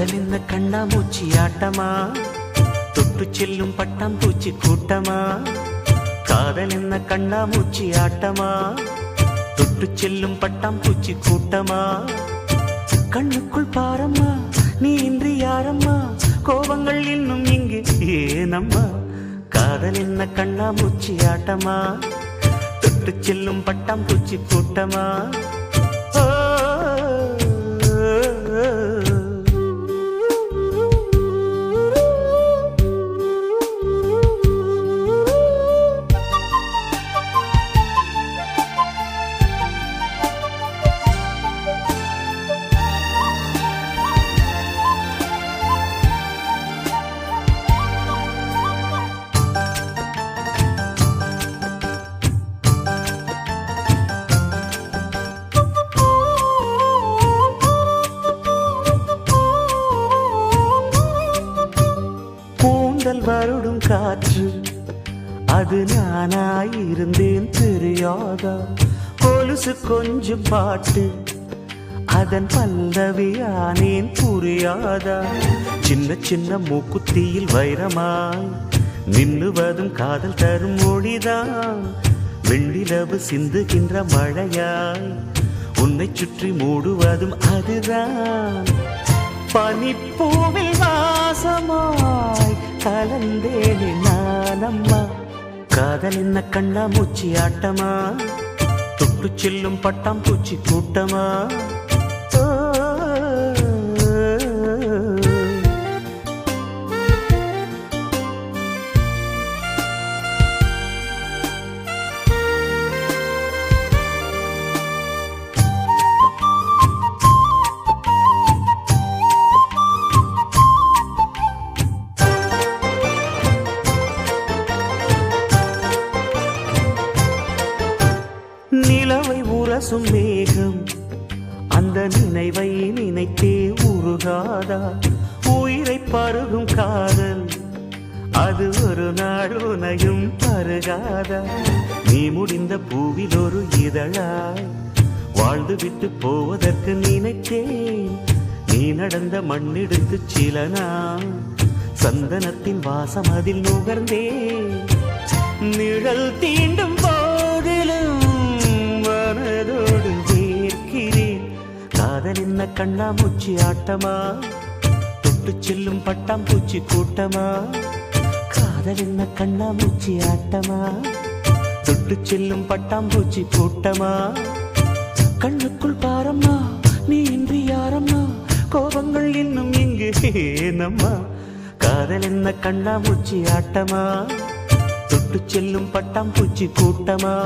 காதல் என்ன கண்ணாமூச்சி ஆட்டமா, தொட்டு செல்லும் பட்டாம்பூச்சி கூட்டமா. காதல் என்ன கண்ணாமூச்சி ஆட்டமா, தொட்டு செல்லும் பட்டாம்பூச்சி கூட்டமா. கண்ணுக்குள் பாரம்மா நீ இன்றி யாரம்மா, கோபங்கள் இன்னும் இங்கு ஏனம்மா. காதல் என்ன கண்ணாமூச்சி ஆட்டமா, தொட்டு செல்லும் பட்டாம்பூச்சி கூட்டமா. வருடும் காற்று அது நானாயிருந்தேன் தெரியாதா. கொலுசு கொஞ்சம் பாட்டு அதன் பல்லவியானேன் புரியாதா. சின்ன சின்ன மூக்குத்தியில் வைரமாய் நின்னுவதும் காதல் தரும் மொழிதான். வெண்ணிலவு சிந்துகின்ற மழையாய் உன்னை சுற்றி மூடுவதும் அதுதான். பனிப்பூவில் வாசமாய் கலந்தேனே நானம்மா. காதல் என்ன கண்ணாமூச்சி ஆட்டமா, தொட்டு செல்லும் பட்டாம்பூச்சி கூட்டமா. நிலவை உரசும் மேகம் அந்த நினைவை நினைத்தே உருகாதா. உயிரை பருகும் காதல் அது ஒரு நாள் உனையும் பருகாதா. நீ முடிந்த பூவில் ஒரு இதழாய் வாழ்ந்து விட்டு போவதற்கு நினைத்தேன். நீ நடந்த மண்ணெடுத்து சில நாள் சந்தனத்தின் வாசம் அதில் நுகர்ந்தேன். நிழல் தீண்டும் போதிலும் மனதோடு வேர்க்கிறேன். காதல் என்ன கண்ணாமூச்சி ஆட்டமா, தொட்டு செல்லும் பட்டாம்பூச்சி கூட்டமா. காதல் என்ன கண்ணாமூச்சி ஆட்டமா, தொட்டு செல்லும் பட்டாம்பூச்சி கூட்டமா. கண்ணுக்குள் பாரம்மா நீ இன்றி யாரம்மா, கோபங்கள் இன்னும் இங்கு ஏனம்மா. காதல் என்ன கண்ணாமூச்சி ஆட்டமா, தொட்டு செல்லும் பட்டாம்பூச்சி கூட்டமா.